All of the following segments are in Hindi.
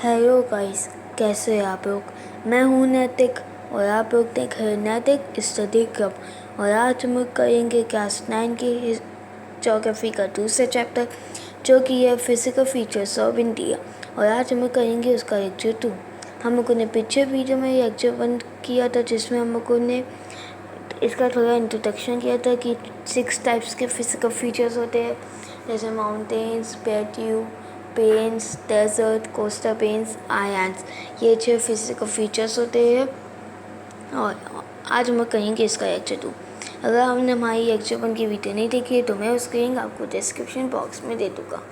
हेलो गाइस, कैसे हैं आप लोग। मैं हूं नैतिक और आप लोग देख रहे हैं नैतिक स्टडी क्लब। और आज हम लोग करेंगे क्लास 9 की ज्योग्राफी का दूसरा चैप्टर, जो कि है फिजिकल फीचर्स ऑफ इंडिया। और आज हम लोग करेंगे उसका लेक्चर 2। हम लोगों ने पिछले वीडियो में लेक्चर 1 किया था, जिसमें हम लोगों ने इसका थोड़ा इंट्रोडक्शन किया था कि 6 टाइप्स के फिजिकल फीचर्स होते हैं, जैसे mountains, plateau, plains, desert, coastal plains, islands. ये 6 फिजिकल फीचर्स होते हैं। और आज हम कहेंगे इसका लेक्चर 2। अगर हमने हमारी लेक्चर 1 की वीडियो नहीं देखी है तो मैं उसका लिंक आपको डिस्क्रिप्शन बॉक्स में दे दूँगा।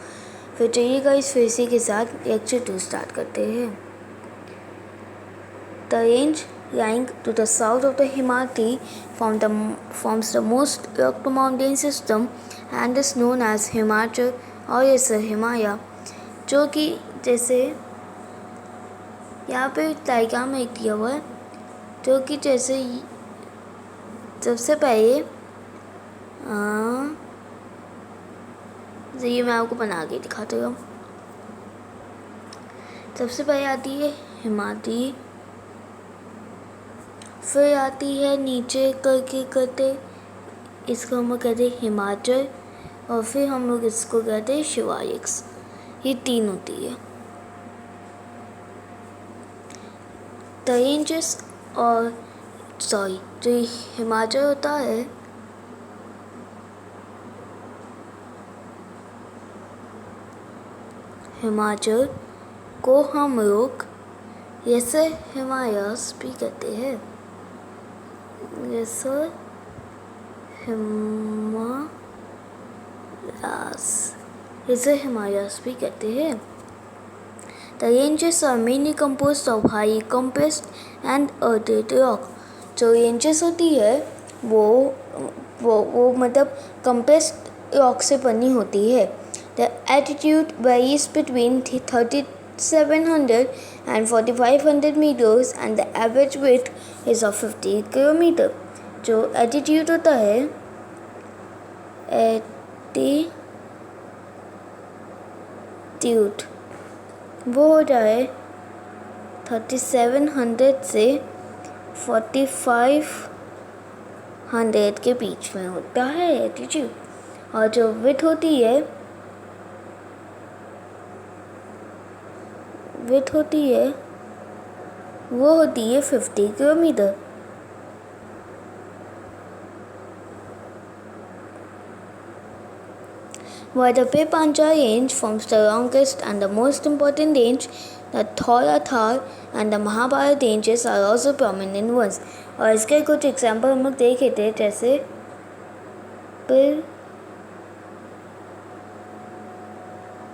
फिर चलिएगा इस इसी के साथ लेक्चर 2 स्टार्ट करते हैं। The range lying to the south of the Himalaya forms the most rugged mountain system and is known as Himachal और जैसे हिमालय, जो कि जैसे यहाँ पे डायग्राम में दिया हुआ है, जो कि जैसे सबसे पहले ये मैं आपको बना के दिखाता हूँ। सबसे पहले आती है हिमालय, फिर आती है नीचे करते इसको हम लोग कहते हैं हिमाचल, और फिर हम लोग इसको कहते हैं शिवालिक्स। ये 3 होती है। द रेंजेस और जो हिमाचल होता है, हिमाचल को हम लोग जैसे हिमालयस भी कहते हैं, जैसे हिमालयस भी कहते हैं। The ranges are mainly composed of high compressed and earthed rock। जो रेंजेस होती है वो मतलब compressed rock से बनी होती है। The altitude varies between 3,700 and 4,500 meters and the average width is of 50 kilometer। जो altitude होता है, altitude वो हो जाए 3,700 से 4,500 के बीच में होता है एल्टीट्यूड। और जो विड्थ होती है वो होती है 50 kilometre. While the Pepanja range forms the longest and the most important range, the Thora Thar and the Mahabharat ranges are also prominent ones। और इसके कुछ एग्जाम्पल हम लोग देखे थे, जैसे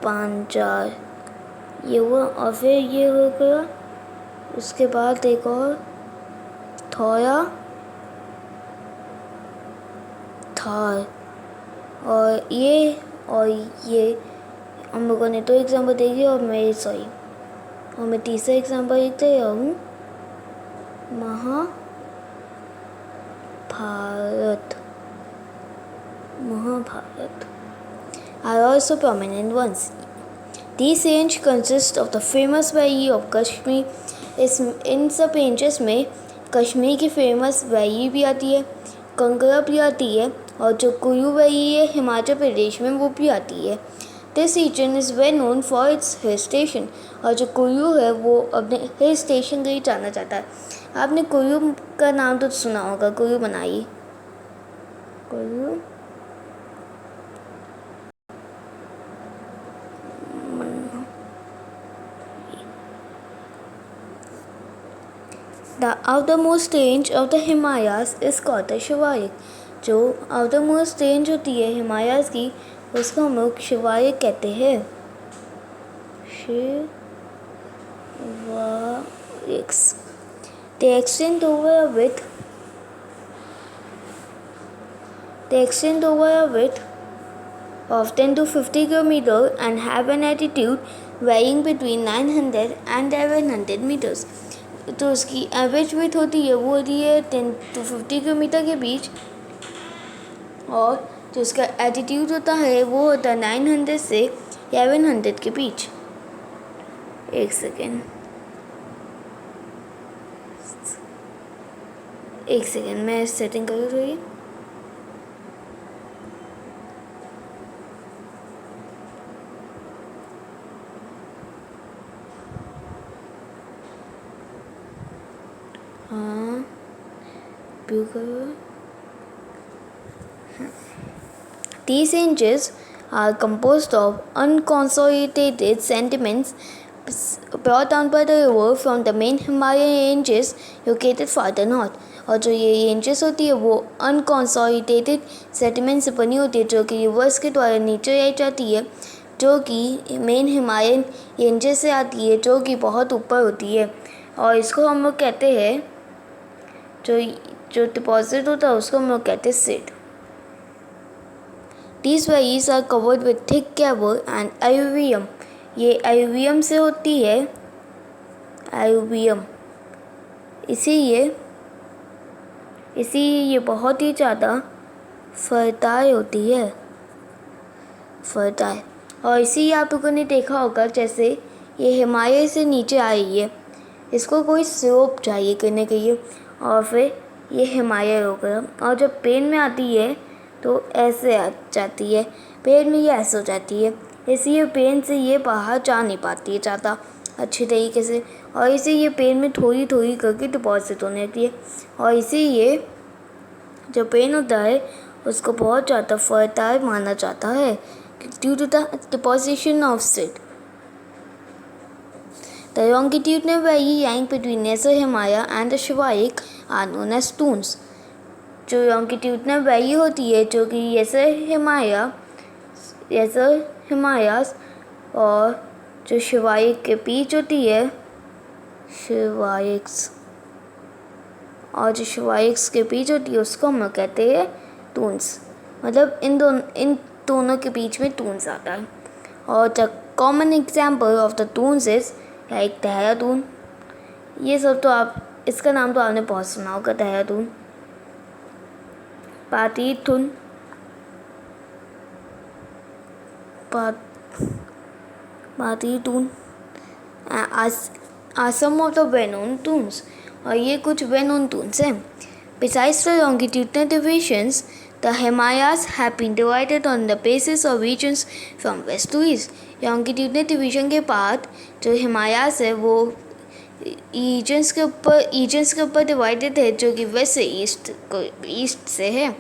पंचार ये हुआ, और फिर ये हो गया। उसके बाद एक और थोड़ा थार, और ये हम लोगों ने 2 एग्जाम्पल देखे। और मैं तीसरा एग्जाम्पल लिखते हूँ Mahabharat are also prominent ones। These range consist of the famous valley of Kashmir। इन सब रेंजेस में कश्मीर की फेमस वैली भी आती है, कंगरा भी आती है, और जो कुल्लू वैली है हिमाचल प्रदेश में वो भी आती है। This region is well known for its hill station. और जो कुल्लू है वो अपने हिल स्टेशन के लिए जाना जाता है। आपने कुल्लू का नाम तो सुना होगा, Kullu Manali. The outermost range of the Himalayas is called the Shivalik. जो outermost range होती है हिमालयास की, उसको हम लोग शिवालिक कहते हैं। Shivaliks. They extend over a width of 10 to 50 km and have an altitude varying between 900 and 1100 meters। तो उसकी एवरेज विड्थ होती है वो होती है 10 to 50 किलोमीटर के बीच, और जो उसका एल्टीट्यूड होता है वो होता है 900 से 1100 के बीच। एक सेकेंड मैं सेटिंग करूँ थोड़ी। हाँ व्यू करो। These ranges are composed of unconsolidated sediments brought down by the river from the main Himalayan ranges located farther north. और जो ये रेंजेस होती है वो अनकॉन्सोलिडेटेड सेडिमेंट से बनी होती है जो कि रिवर्स के द्वारा नीचे आई जाती है, जो कि मेन हिमालयन रेंजेस से आती है, जो कि बहुत ऊपर होती है। और इसको हम लोग कहते हैं, जो डिपॉजिट होता है उसको हम लोग कहते हैं Sid. These valleys are covered with thick gravel and alluvium. ये alluvium से होती है, alluvium। इसीलिए ये बहुत ही ज़्यादा फर्टाइल होती है, फर्टाइल। और इसीलिए आप लोगों ने देखा होगा जैसे ये हिमालय से नीचे आ रही है, इसको कोई स्लोप चाहिए करने के लिए, और फिर ये हिमालय हो गया। और जब पेन में आती है तो ऐसे आ जाती है, पेन में ये ऐसे हो जाती है, इसलिए पेन से ये बाहर जा नहीं पाती है ज़्यादा अच्छे तरीके से, और इसीलिए पेन में थोड़ी थोड़ी करके डिपॉजिट होने लगती है। और इसीलिए जो पेन होता है उसको बहुत ज़्यादा फर्टाइल माना जाता है due to the deposition of silt. The longitudinal valley lying between Lesser Himalaya and the Shivalik are known as dunes. जो लॉन्गिट्यूडनल वैली होती है जो कि लेसर हिमालयास और जो शिवालिक के बीच होती है, शिवालिक्स के बीच होती है उसको हम लोग कहते हैं टून्स। मतलब इन दोनों के बीच में टून्स आता है। और the common example of the Toons is like Dehradun. ये सब तो आप, इसका नाम तो आपने बहुत सुना होगा, Dehradun, पाटीतुन, some of the well-known tunes, और ये कुछ well-known tunes हैं। Besides the longitudinal divisions, the Himalayas have been divided on the basis of regions from west to east. longitudinal division के बाद जो हिमालयास है वो रीजन्स के ऊपर डिवाइडेड है, जो कि वेस्ट से ईस्ट से है।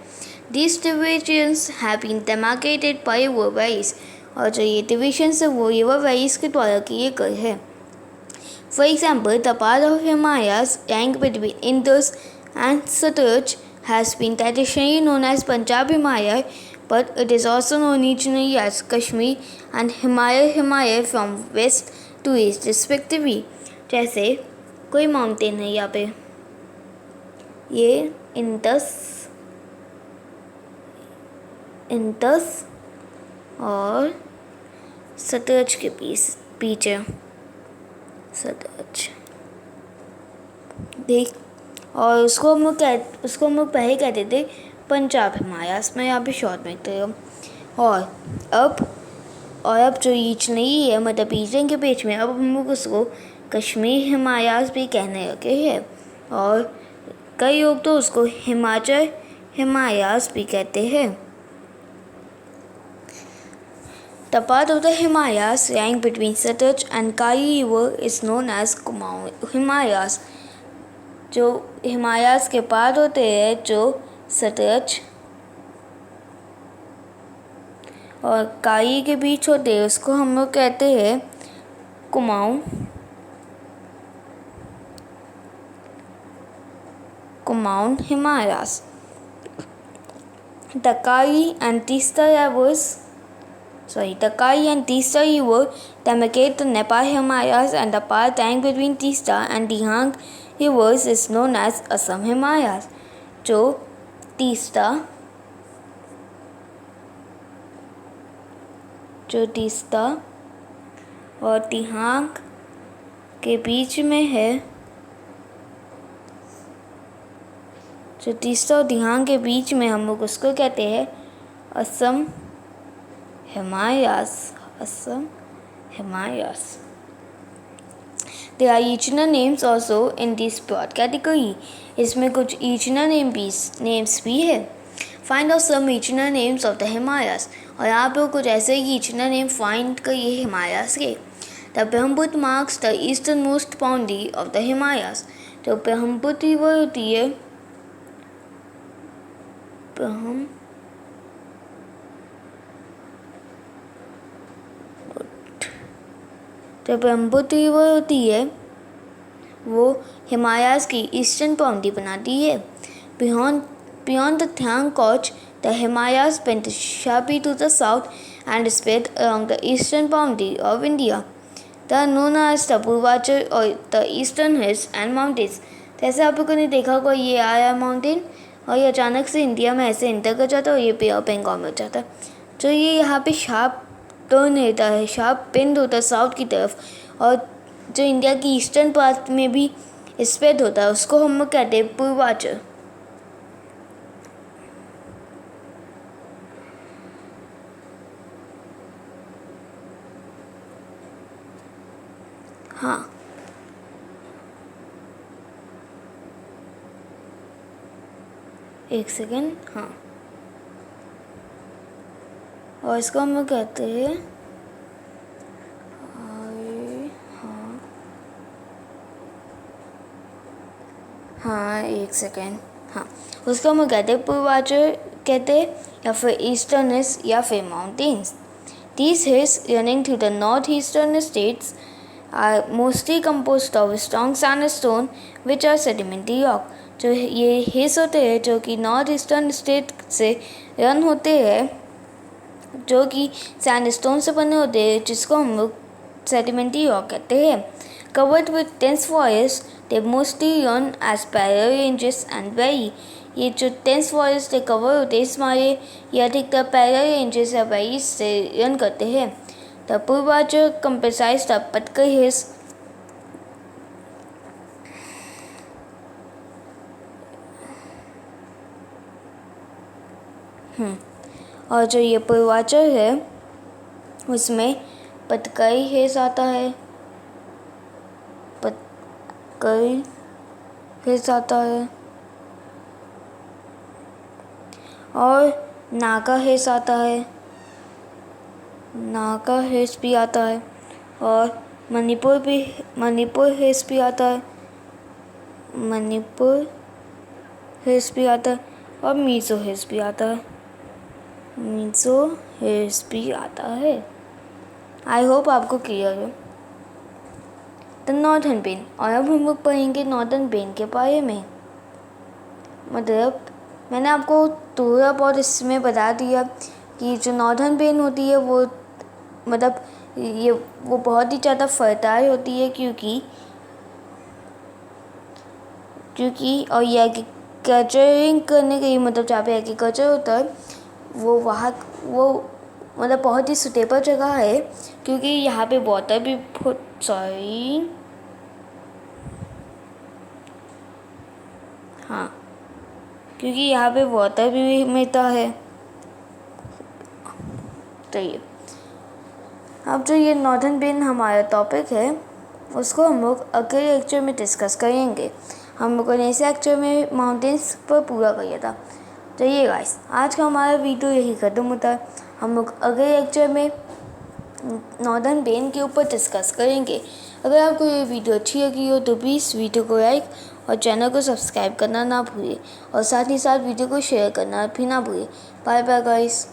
These divisions have been demarcated by river valleys, और जो ये डिविजन्स है वो रिवर वैलीज के द्वारा किए गए हैं। For example, the part of Himalayas lying between Indus and Satluj has been traditionally known as Punjab Himalaya, but it is also known regionally as Kashmir and Himalaya from west to east respectively. जैसे कोई माउंटेन है यहाँ पे, ये इंडस और सतलज के बीच है, सतलज देख। और उसको हम लोग पहले कहते थे पंजाब हिमालयास, मैं यहाँ पे शॉर्ट में कहते हो। और अब जो रीजन नहीं है, मतलब रीजन के बीच में, अब हम लोग उसको कश्मीर हिमालयास भी कहने लगे हैं, और कई लोग तो उसको हिमाचल हिमालयास भी कहते हैं। The part of the Himalayas lying between Satluj and Kali River is known as Kumaon Himalayas. जो हिमालयास के पार होते हैं, जो सतलज और काली के बीच होते हैं, उसको हम लोग कहते हैं Kumaon Himalayas. The Kali and Tista River demarcate the Nepal Himalayas, and the part lying between Tista and Dihang rivers is known as Assam Himalayas. जो तीस्ता और दिहांग के बीच में है, जो तीस्ता और दिहांग के बीच में, हम लोग उसको कहते हैं Assam Himalayas. There are regional names also in this broad category. इसमें कुछ regional names भी है. Find out some regional names of the Himalayas. और आप लोग कुछ ऐसे regional name find करिए हिमालयास के. The Brahmaputra marks the easternmost boundary of the Himalayas. तो ब्रह्मपुत्र रिवर होती है ब्रह्मपुत्र रिवर होती है वो हिमालयास की ईस्टर्न बाउंड्री बनाती है. Beyond the Thang Gorge, the Himalayas bend sharply to the south and spread along the eastern boundary of India. They are known as the Purvachal or the Eastern Hills and Mountains. जैसे आप लोगों ने देखा होगा ये आया माउंटेन और ये अचानक से इंडिया में ऐसे इंटर कर जाता है और ये पे ऑफ बंगाल में हो जाता है. तो ये यहाँ पे शार्प टर्न रहता है, शार्प बेंड होता है साउथ की तरफ, और जो इंडिया की ईस्टर्न पार्ट में भी स्प्रेड होता है उसको हम कहते हैं पूर्वांचल. हाँ, एक सेकेंड. हाँ, और इसको हम कहते हैं हाँ एक सेकेंड. हाँ, उसको हम कहते हैं पूर्वांचल कहते हैं या फिर ईस्टर्न हिल्स या फिर mountains. These hills running through the northeastern states are mostly composed of strong sandstone which are sedimentary rock. जो ये हिल्स होते हैं जो कि नॉर्थ ईस्टर्न स्टेट से रन होते हैं जो कि सैंडस्टोन से बने होते हैं जिसको हम लोग सेडिमेंट्री रॉक कहते हैं. Covered with dense forest, they mostly run as parallel ranges and vary. ये जो dense forest कवर होते हैं इसमें ये अधिकतर parallel ranges या valleys से रन करते हैं. The Purvachal comprises the Patkai Hills. और जो ये पूर्वांचल है उसमें पतकाई हिल्स आता है, पतकाई हिल्स आता है और नागा हिल्स आता है, नागा हिल्स भी आता है और मणिपुर हिल्स भी आता है, मणिपुर हिल्स भी आता है और मिज़ो हिल्स भी आता है, मिज़ो हिल्स भी आता है. आई होप आपको क्लियर है. The northern plain. और अब हम लोग पढ़ेंगे नॉर्थन पेन के बारे में. मतलब मैंने आपको थोड़ा बहुत इसमें बता दिया कि जो नॉर्थन पेन होती है वो मतलब वो बहुत ही ज़्यादा फर्टाइल होती है क्योंकि और ये एग्रीकल्चरिंग करने के लिए मतलब जहाँ पे एग्रीकल्चर होता है वो मतलब बहुत ही सुटेबल जगह है क्योंकि यहाँ पे वाटर भी क्योंकि यहाँ पे वाटर भी मिलता है. तो ये अब जो ये नॉर्थन पेन हमारा टॉपिक है उसको हम लोग अगले लेक्चर में डिस्कस करेंगे. हम लोगों ने इस लेक्चर में माउंटेन्स पर पूरा किया था. तो ये गाइस आज का हमारा वीडियो यही ख़त्म होता है. हम लोग अगले लेक्चर में नॉर्थन पेन के ऊपर डिस्कस करेंगे. अगर आपको ये वीडियो अच्छी लगी हो तो प्लीज़ वीडियो को लाइक और चैनल को सब्सक्राइब करना ना भूलिए और साथ ही साथ वीडियो को शेयर करना भी ना भूलिए. Bye bye guys.